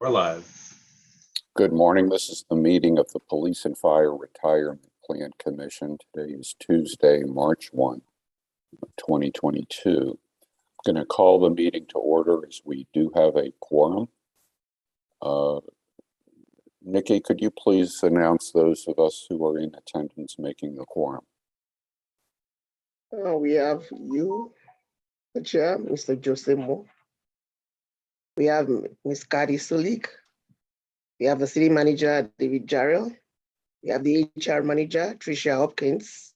We're live. Good morning. This is the meeting of the Police and Fire Retirement Plan Commission. Today is Tuesday, March 1, 2022. I'm going to call the meeting to order as we do have a quorum. Nikki, could you please announce those of us who are in attendance making the quorum? We have you, the chair, Mr. Joseph Moore. We have Ms. Kadi Sulik. We have the city manager, David Jarrell. We have the HR manager, Tricia Hopkins.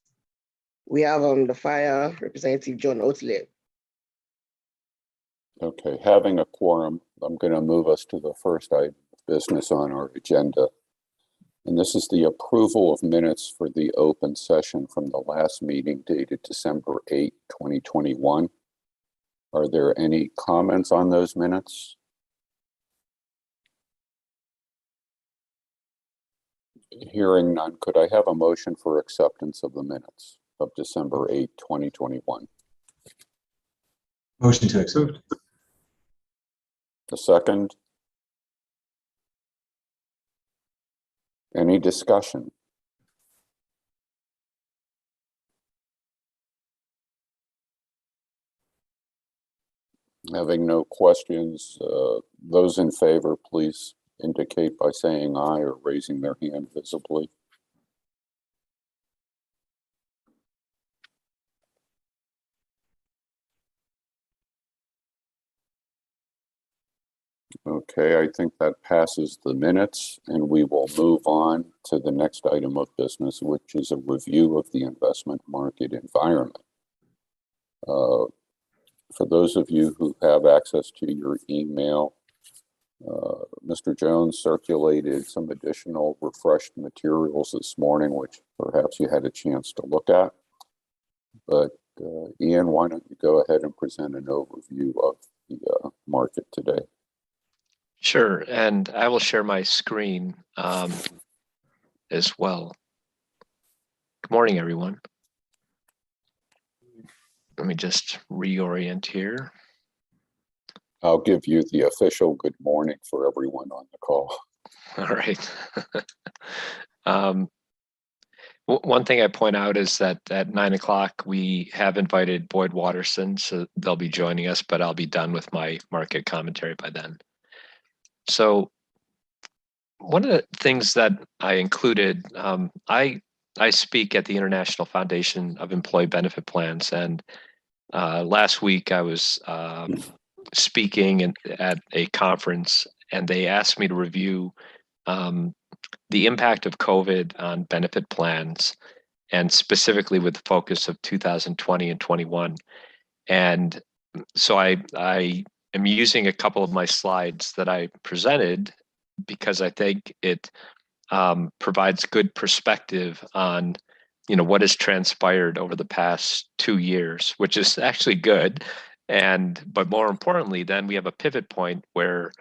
We have the fire representative, John Oatley. Okay, having a quorum, I'm going to move us to the first item of business on our agenda. And this is the approval of minutes for the open session from the last meeting dated December 8, 2021. Are there any comments on those minutes? Hearing none, could I have a motion for acceptance of the minutes of December 8, 2021? Motion to accept. A second? Any discussion? Having no questions, those in favor, please indicate by saying aye or raising their hand visibly. Okay, I think that passes the minutes, and we will move on to the next item of business, which is a review of the investment market environment. For those of you who have access to your email, Mr. Jones circulated some additional refreshed materials this morning, which perhaps you had a chance to look at. But Ian, why don't you go ahead and present an overview of the market today? Sure, and I will share my screen as well. Good morning, everyone. Let me just reorient here. I'll give you the official good morning for everyone on the call. All right. One thing I point out is that at 9 o'clock, we have invited Boyd Watterson, so they'll be joining us, but I'll be done with my market commentary by then. So one of the things that I included, I speak at the International Foundation of Employee Benefit Plans, and last week I was speaking at a conference, and they asked me to review the impact of COVID on benefit plans, and specifically with the focus of 2020 and 21. And so I am using a couple of my slides that I presented because I think it provides good perspective on what has transpired over the past 2 years, which is actually good. But more importantly, then we have a pivot point where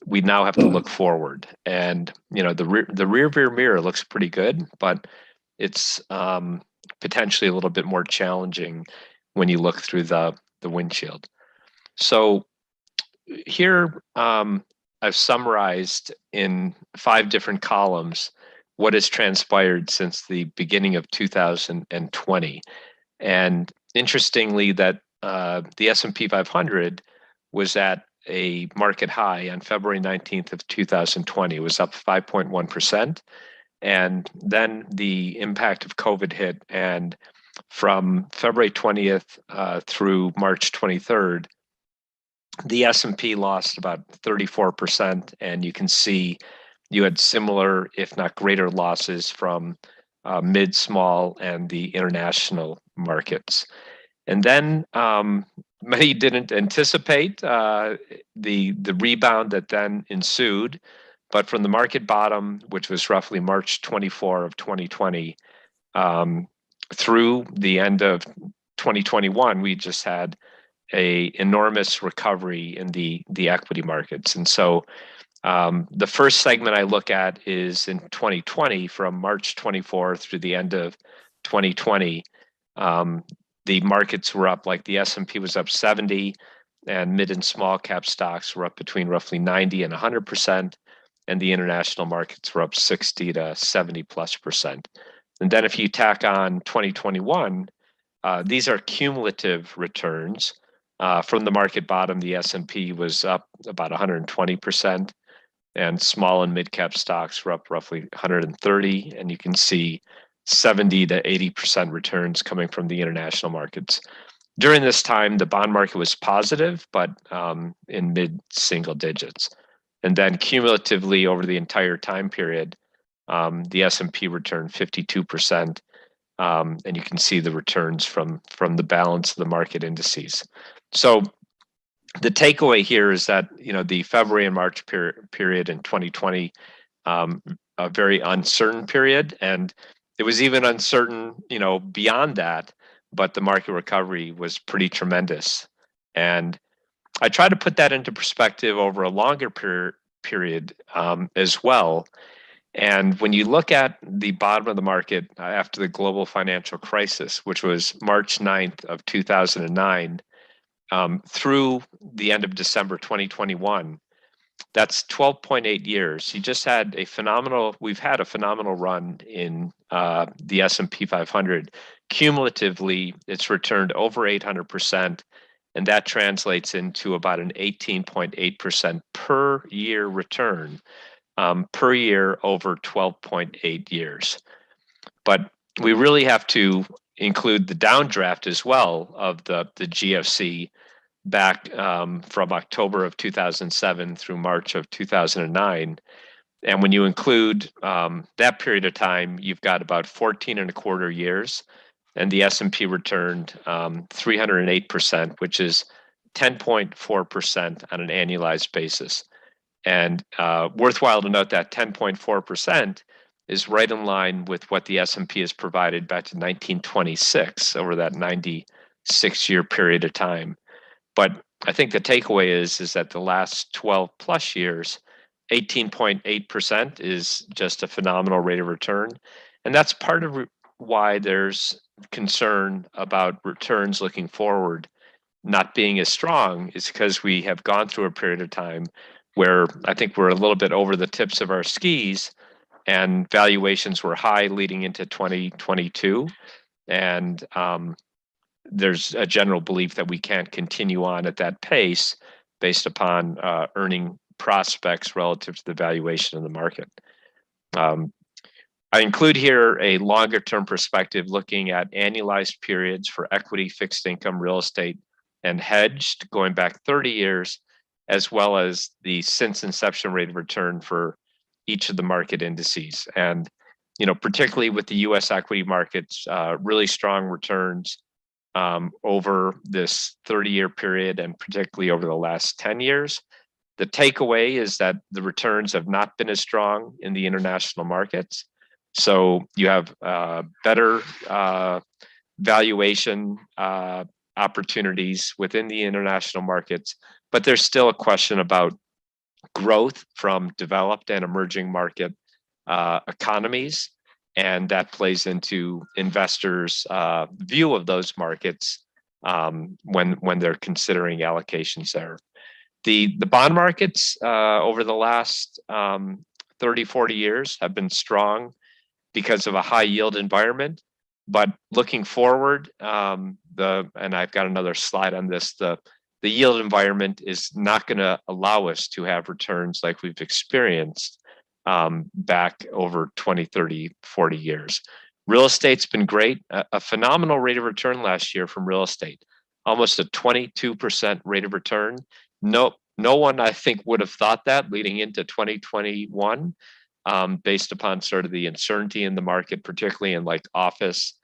we now have to look forward. And the rear view mirror looks pretty good, but it's potentially a little bit more challenging when you look through the windshield. So here I've summarized in 5 different columns what has transpired since the beginning of 2020. And interestingly, that the S&P 500 was at a market high on February 19th of 2020. It was up 5.1%. And then the impact of COVID hit. And from February 20th through March 23rd, the S&P lost about 34. And you can see you had similar, if not greater, losses from mid, small, and the international markets. And then many didn't anticipate the rebound that then ensued. But from the market bottom, which was roughly March 24 of 2020, through the end of 2021, we just had a enormous recovery in the equity markets. And so the first segment I look at is in 2020, from March 24 through the end of 2020. The markets were up, like the S&P was up 70, and mid and small cap stocks were up between roughly 90 and 100%, and the international markets were up 60 to 70+%. And then if you tack on 2021, these are cumulative returns. From the market bottom, the S&P was up about 120%, and small and mid cap stocks were up roughly 130, and you can see 70 to 80% returns coming from the international markets. During this time, the bond market was positive, but in mid-single digits. And then cumulatively over the entire time period, the S&P returned 52%, and you can see the returns from the balance of the market indices. So the takeaway here is that the February and March period in 2020, a very uncertain period, and it was even uncertain, beyond that. But the market recovery was pretty tremendous, and I try to put that into perspective over a longer period as well. And when you look at the bottom of the market after the global financial crisis, which was March 9th of 2009, through the end of December 2021, that's 12.8 years. We've had a phenomenal run in the S&P 500. Cumulatively, it's returned over 800%, and that translates into about an 18.8% per year return per year over 12.8 years. But we really have to include the downdraft as well of the GFC back from October of 2007 through March of 2009. And when you include that period of time, you've got about 14 and a quarter years, and the S&P returned 308%, which is 10.4% on an annualized basis. And worthwhile to note that 10.4% is right in line with what the S&P has provided back to 1926 over that 96-year period of time. But I think the takeaway is that the last 12 plus years, 18.8% is just a phenomenal rate of return. And that's part of why there's concern about returns looking forward not being as strong, is because we have gone through a period of time where I think we're a little bit over the tips of our skis, and valuations were high leading into 2022. And there's a general belief that we can't continue on at that pace based upon earning prospects relative to the valuation of the market. I include here a longer term perspective looking at annualized periods for equity, fixed income, real estate, and hedged going back 30 years, as well as the since inception rate of return for each of the market indices. And, particularly with the US equity markets, really strong returns over this 30-year period, and particularly over the last 10 years. The takeaway is that the returns have not been as strong in the international markets. So you have better valuation opportunities within the international markets, but there's still a question about growth from developed and emerging market economies, and that plays into investors' view of those markets when they're considering allocations there. The bond markets over the last 30, 40 years have been strong because of a high yield environment. But looking forward, and I've got another slide on this, the yield environment is not going to allow us to have returns like we've experienced back over 20, 30, 40 years. Real estate's been great, a phenomenal rate of return last year from real estate, almost a 22% rate of return. No one, I think, would have thought that leading into 2021. Based upon sort of the uncertainty in the market, particularly in like office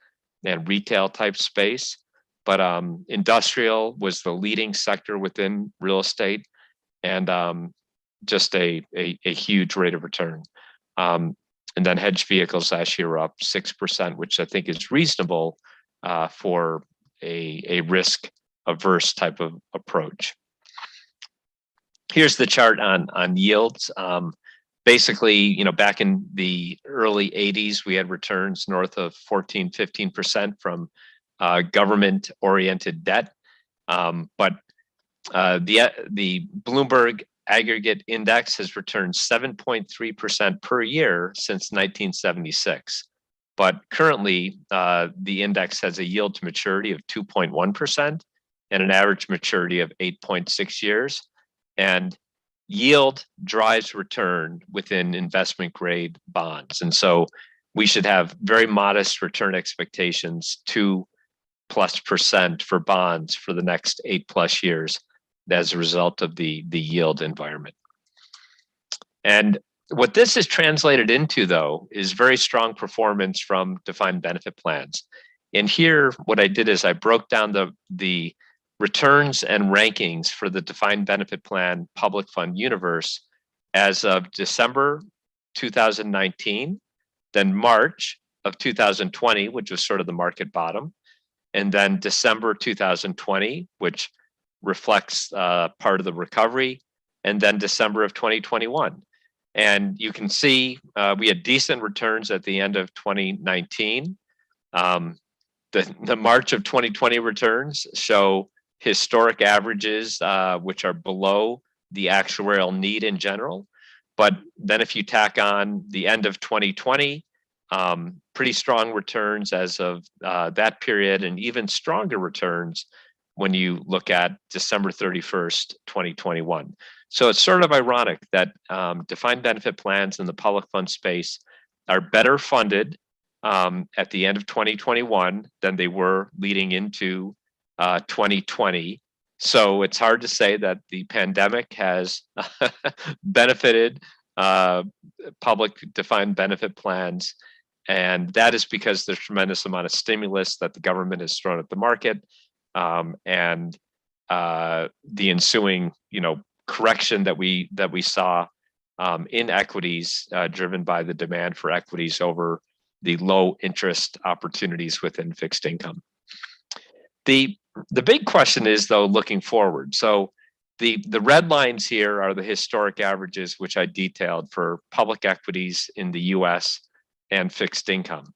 and retail type space. But industrial was the leading sector within real estate, and just a huge rate of return. And then hedge vehicles last year were up 6%, which I think is reasonable for a risk averse type of approach. Here's the chart on yields. Basically, back in the early 80s, we had returns north of 14, 15% from government-oriented debt. But The Bloomberg Aggregate Index has returned 7.3% per year since 1976. But currently, the index has a yield to maturity of 2.1% and an average maturity of 8.6 years. And yield drives return within investment grade bonds. And so we should have very modest return expectations, 2+% for bonds for the next 8+ years as a result of the yield environment. And what this is translated into, though, is very strong performance from defined benefit plans. And here, what I did is I broke down the returns and rankings for the defined benefit plan public fund universe as of December 2019, then March of 2020, which was sort of the market bottom, and then December 2020, which reflects part of the recovery, and then December of 2021. And you can see we had decent returns at the end of 2019. The March of 2020 returns show historic averages, which are below the actuarial need in general. But then if you tack on the end of 2020, pretty strong returns as of that period, and even stronger returns when you look at December 31st, 2021. So it's sort of ironic that defined benefit plans in the public fund space are better funded at the end of 2021 than they were leading into 2020. So it's hard to say that the pandemic has benefited public defined benefit plans. And that is because there's a tremendous amount of stimulus that the government has thrown at the market, and the ensuing, correction that we saw in equities, driven by the demand for equities over the low interest opportunities within fixed income. The big question is, though, looking forward. So the red lines here are the historic averages, which I detailed for public equities in the US and fixed income.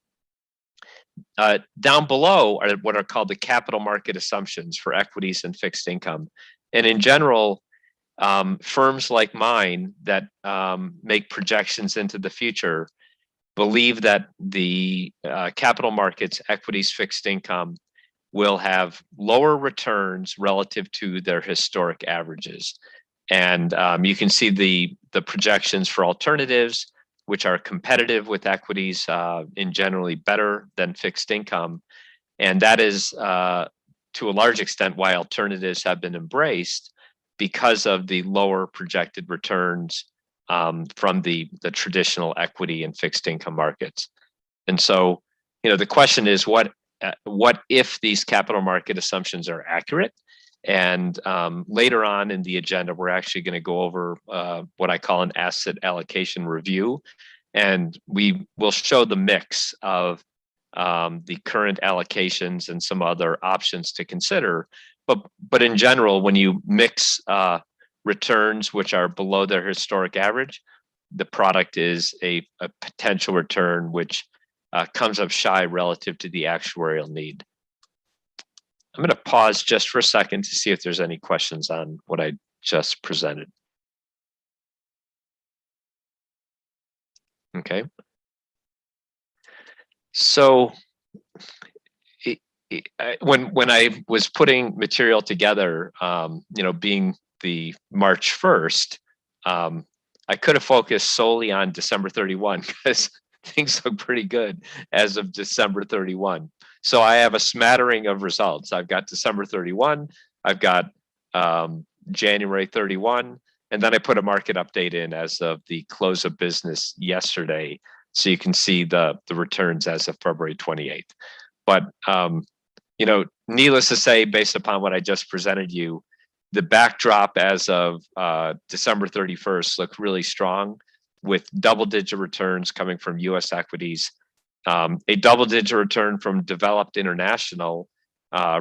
Down below are what are called the capital market assumptions for equities and fixed income. And in general, firms like mine that make projections into the future believe that the capital markets, equities, fixed income, will have lower returns relative to their historic averages. And you can see the projections for alternatives, which are competitive with equities, in generally better than fixed income. And that is, to a large extent, why alternatives have been embraced, because of the lower projected returns from the traditional equity and fixed income markets. And so, the question is, what if these capital market assumptions are accurate? And later on in the agenda, we're actually going to go over what I call an asset allocation review. And we will show the mix of the current allocations and some other options to consider. But in general, when you mix returns which are below their historic average, the product is a potential return which comes up shy relative to the actuarial need. I'm going to pause just for a second to see if there's any questions on what I just presented. Okay. So when I was putting material together, being the March 1st, I could have focused solely on December 31 because things look pretty good as of December 31. So I have a smattering of results. I've got December 31, I've got January 31, and then I put a market update in as of the close of business yesterday. So you can see the returns as of February 28th. But, needless to say, based upon what I just presented you, the backdrop as of December 31st looked really strong, with double-digit returns coming from US equities, a double-digit return from developed international,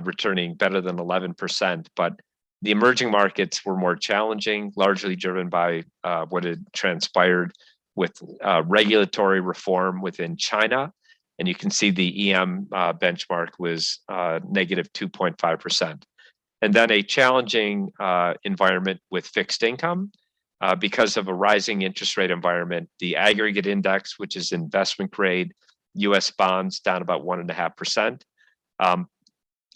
returning better than 11%. But the emerging markets were more challenging, largely driven by what had transpired with regulatory reform within China. And you can see the EM benchmark was negative 2.5%. and then a challenging environment with fixed income because of a rising interest rate environment. The aggregate index, which is investment grade U.S. bonds, down about 1.5%.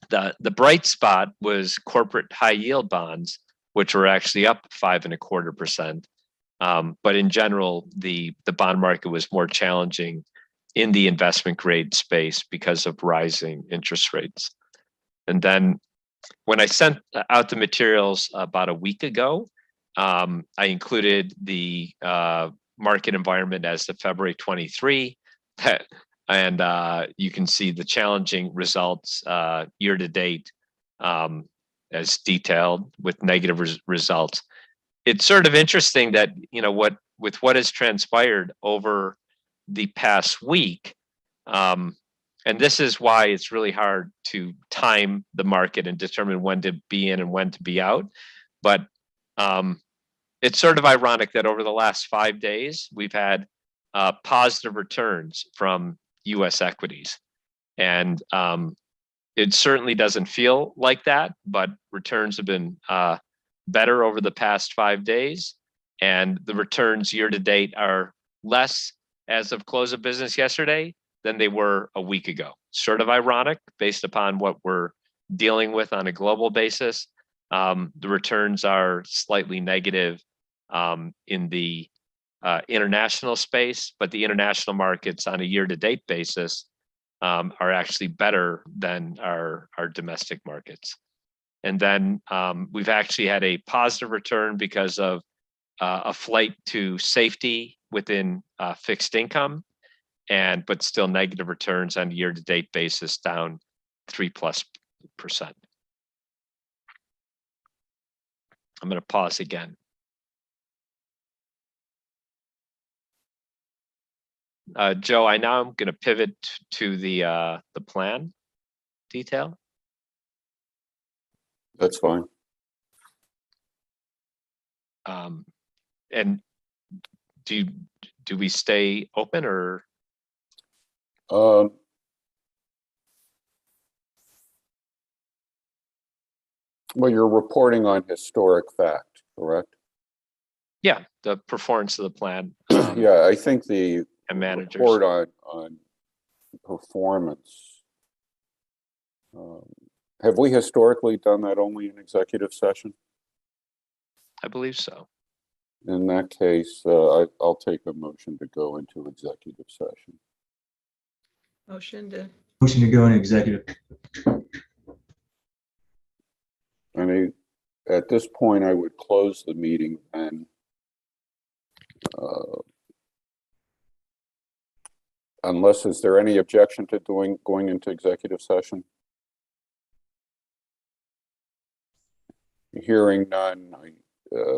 The bright spot was corporate high yield bonds, which were actually up 5.25%. But in general, the bond market was more challenging in the investment grade space because of rising interest rates. And then when I sent out the materials about a week ago, I included the market environment as of February 23. And you can see the challenging results year to date as detailed with negative results. It's sort of interesting that, with what has transpired over the past week, and this is why it's really hard to time the market and determine when to be in and when to be out. But it's sort of ironic that over the last 5 days, we've had positive returns from U.S. equities. And it certainly doesn't feel like that, but returns have been better over the past 5 days. And the returns year to date are less as of close of business yesterday than they were a week ago. Sort of ironic based upon what we're dealing with on a global basis. The returns are slightly negative in the international space, but the international markets on a year-to-date basis are actually better than our domestic markets. And then we've actually had a positive return because of a flight to safety within fixed income, but still negative returns on a year-to-date basis, down 3+%. I'm going to pause again. Joe, I'm going to pivot to the plan detail. That's fine. And do we stay open or? Well, you're reporting on historic fact, correct? Yeah, the performance of the plan. Yeah, I think the and managers. report on performance. Have we historically done that only in executive session? I believe so. In that case, I'll take a motion to go into executive session. Motion to Go into executive. I mean, at this point, I would close the meeting and unless, is there any objection to going into executive session? Hearing none,